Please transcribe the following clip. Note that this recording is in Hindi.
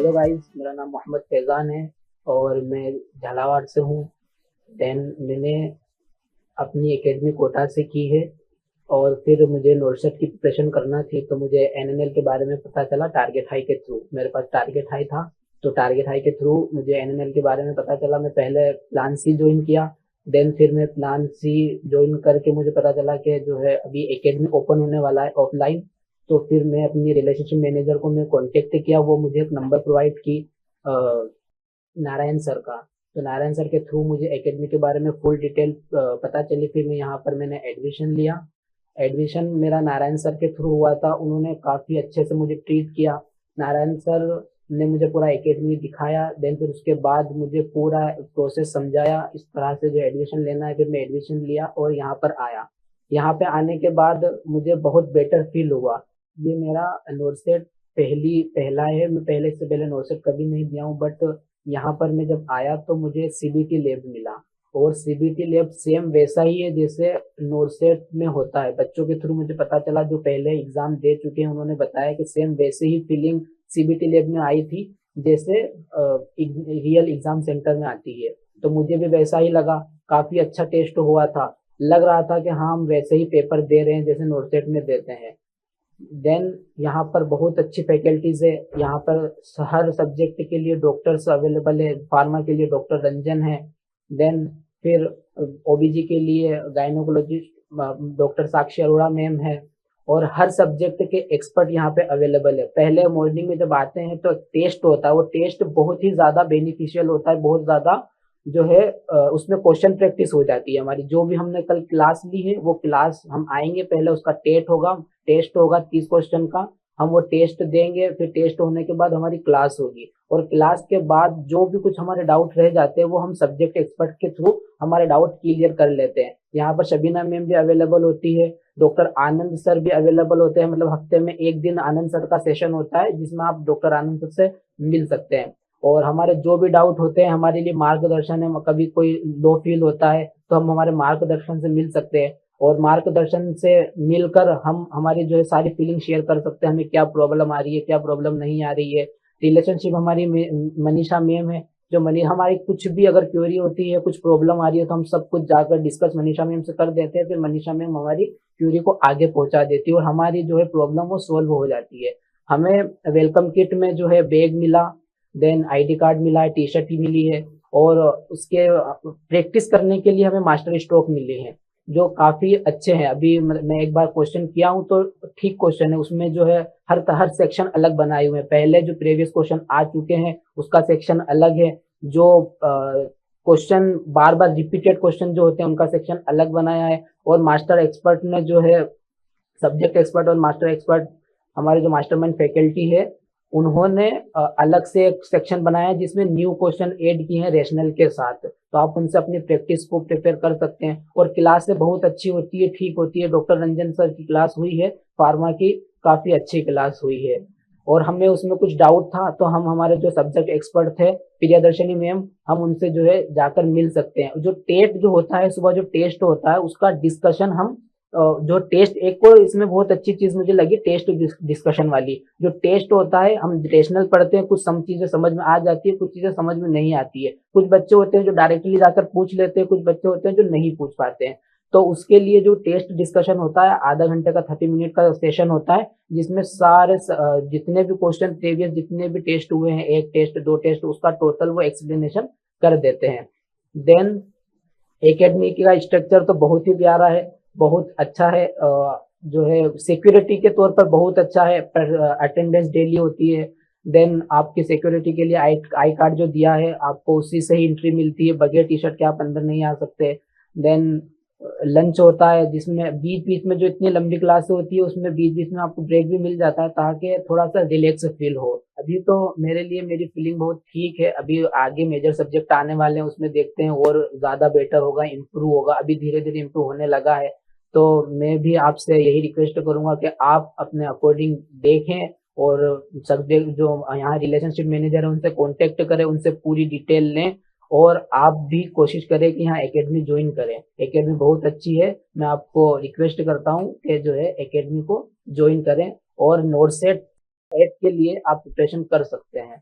हेलो गाइस, मेरा नाम मोहम्मद फैज़ान है और मैं झालावाड़ से हूँ। देन मैंने अपनी एकेडमी कोटा से की है और फिर मुझे नोरसेट की प्रिपरेशन करना थी, तो मुझे एनएनएल के बारे में पता चला टारगेट हाई के थ्रू। मेरे पास टारगेट हाई था, तो टारगेट हाई के थ्रू मुझे एनएनएल के बारे में पता चला। मैं पहले प्लान सी ज्वाइन किया, देन फिर मैं प्लान सी ज्वाइन करके मुझे पता चला कि जो है अभी एकेडमी ओपन होने वाला है ऑफलाइन। तो फिर मैं अपनी रिलेशनशिप मैनेजर को मैं कांटेक्ट किया, वो मुझे एक नंबर प्रोवाइड की नारायण सर का। तो नारायण सर के थ्रू मुझे एकेडमी के बारे में फुल डिटेल पता चली। फिर मैं यहाँ पर मैंने एडमिशन लिया। एडमिशन मेरा नारायण सर के थ्रू हुआ था, उन्होंने काफ़ी अच्छे से मुझे ट्रीट किया। नारायण सर ने मुझे पूरा एकेडमी दिखाया, देन फिर उसके बाद मुझे पूरा प्रोसेस समझाया, इस तरह से जो एडमिशन लेना है। फिर मैं एडमिशन लिया और यहाँ पर आया। यहाँ पे आने के बाद मुझे बहुत बेटर फील हुआ। ये मेरा नोरसेट पहला है। मैं पहले इससे पहले नोरसेट कभी नहीं दिया हूँ, बट यहाँ पर मैं जब आया तो मुझे सीबीटी लैब मिला। और सीबीटी लैब सेम वैसा ही है जैसे नोरसेट में होता है। बच्चों के थ्रू मुझे पता चला, जो पहले एग्जाम दे चुके हैं, उन्होंने बताया कि सेम वैसे ही फीलिंग सीबीटी लैब में आई थी जैसे रियल एग्जाम सेंटर में आती है। तो मुझे भी वैसा ही लगा, काफी अच्छा टेस्ट हुआ था। लग रहा था कि हाँ, हम वैसे ही पेपर दे रहे हैं जैसे नोरसेट में देते हैं। देन यहाँ पर बहुत अच्छी फैकल्टीज है। यहाँ पर हर सब्जेक्ट के लिए डॉक्टर्स अवेलेबल है। फार्मा के लिए डॉक्टर रंजन है। देन फिर ओबीजी के लिए गायनोकोलॉजिस्ट डॉक्टर साक्षी अरोड़ा मैम है। और हर सब्जेक्ट के एक्सपर्ट यहाँ पे अवेलेबल है। पहले मॉर्निंग में जब आते हैं तो टेस्ट होता है, वो टेस्ट बहुत ही ज़्यादा बेनिफिशियल होता है, बहुत ज़्यादा जो है उसमें क्वेश्चन प्रैक्टिस हो जाती है हमारी। जो भी हमने कल क्लास ली है वो क्लास हम आएंगे, पहले उसका टेस्ट होगा 30 क्वेश्चन का। हम वो टेस्ट देंगे, फिर टेस्ट होने के बाद हमारी क्लास होगी। और क्लास के बाद जो भी कुछ हमारे डाउट रह जाते हैं वो हम सब्जेक्ट एक्सपर्ट के थ्रू हमारे डाउट क्लियर कर लेते हैं। यहाँ पर शबीना मैम भी अवेलेबल होती है, डॉक्टर आनंद सर भी अवेलेबल होते हैं। मतलब हफ्ते में एक दिन आनंद सर का सेशन होता है जिसमें आप डॉक्टर आनंद सर से मिल सकते हैं। और हमारे जो भी डाउट होते हैं, हमारे लिए मार्गदर्शन है। कभी कोई लो फील होता है तो हम हमारे मार्गदर्शन से मिल सकते हैं, और मार्गदर्शन से मिलकर हम हमारी जो है सारी फीलिंग शेयर कर सकते हैं, हमें क्या प्रॉब्लम आ रही है, क्या प्रॉब्लम नहीं आ रही है। रिलेशनशिप हमारी मनीषा मैम है, जो मनी हमारी कुछ भी अगर क्वेरी होती है, कुछ प्रॉब्लम आ रही है, तो हम सब कुछ जाकर डिस्कस मनीषा मैम से कर देते हैं। फिर मनीषा मैम हमारी क्वेरी को आगे पहुंचा देती है और हमारी जो है प्रॉब्लम वो सोल्व हो जाती है। हमें वेलकम किट में जो है बैग मिला, देन आईडी कार्ड मिला है, टी शर्ट मिली है, और उसके प्रैक्टिस करने के लिए हमें मास्टर स्ट्रोक मिले हैं जो काफी अच्छे हैं। अभी मैं एक बार क्वेश्चन किया हूँ तो ठीक क्वेश्चन है, उसमें जो है हर सेक्शन अलग बनाए हुए हैं। पहले जो प्रीवियस क्वेश्चन आ चुके हैं उसका सेक्शन अलग है। जो क्वेश्चन बार बार रिपीटेड क्वेश्चन जो होते हैं उनका सेक्शन अलग बनाया है। और मास्टर एक्सपर्ट ने जो है सब्जेक्ट एक्सपर्ट और मास्टर एक्सपर्ट, हमारे जो मास्टरमाइंड फैकल्टी है, उन्होंने अलग से एक सेक्शन बनाया है जिसमें न्यू क्वेश्चन ऐड किए हैं रेशनल के साथ। तो आप उनसे अपनी प्रैक्टिस को प्रिपेयर कर सकते हैं। और क्लास से बहुत अच्छी होती है, ठीक होती है। डॉक्टर रंजन सर की क्लास हुई है फार्मा की, काफी अच्छी क्लास हुई है। और हमें उसमें कुछ डाउट था तो हम हमारे जो सब्जेक्ट एक्सपर्ट थे प्रियदर्शनी मैम, हम उनसे जो है जाकर मिल सकते हैं। जो टेट जो होता है, सुबह जो टेस्ट होता है उसका डिस्कशन हम जो टेस्ट, एक को इसमें बहुत अच्छी चीज मुझे लगी टेस्ट डिस्कशन वाली। जो टेस्ट होता है, हम रेशनल पढ़ते हैं, कुछ सम चीजें समझ में आ जाती है, कुछ चीजें समझ में नहीं आती है। कुछ बच्चे होते हैं जो डायरेक्टली जाकर पूछ लेते हैं, कुछ बच्चे होते हैं जो नहीं पूछ पाते हैं। तो उसके लिए जो टेस्ट डिस्कशन होता है, आधा घंटे का 30 मिनट का सेशन होता है, जिसमें सारे जितने भी क्वेश्चन प्रीवियस जितने भी टेस्ट हुए हैं, एक टेस्ट दो टेस्ट, उसका टोटल वो एक्सप्लेनेशन कर देते हैं। देन एकेडमी का स्ट्रक्चर तो बहुत ही प्यारा है, बहुत अच्छा है। जो है सिक्योरिटी के तौर पर बहुत अच्छा है, अटेंडेंस डेली होती है। देन आपकी सिक्योरिटी के लिए आई कार्ड जो दिया है आपको, उसी से ही एंट्री मिलती है, बगैर टी शर्ट के आप अंदर नहीं आ सकते। देन लंच होता है, जिसमें बीच बीच में जो इतनी लंबी क्लास होती है उसमें बीच बीच में आपको ब्रेक भी मिल जाता है ताकि थोड़ा सा रिलैक्स फील हो। अभी तो मेरे लिए मेरी फीलिंग बहुत ठीक है। अभी आगे मेजर सब्जेक्ट आने वाले हैं, उसमें देखते हैं और ज्यादा बेटर होगा, इम्प्रूव होगा। अभी धीरे धीरे इम्प्रूव होने लगा है। तो मैं भी आपसे यही रिक्वेस्ट करूंगा कि आप अपने अकॉर्डिंग देखें, और सब्जेक्ट जो यहाँ रिलेशनशिप मैनेजर है उनसे कांटेक्ट करें, उनसे पूरी डिटेल लें। और आप भी कोशिश करें कि यहाँ एकेडमी ज्वाइन करें। एकेडमी बहुत अच्छी है, मैं आपको रिक्वेस्ट करता हूँ कि जो है एकेडमी को ज्वाइन करें, और नोरसेट 8 के लिए आप प्रिपरेशन कर सकते हैं।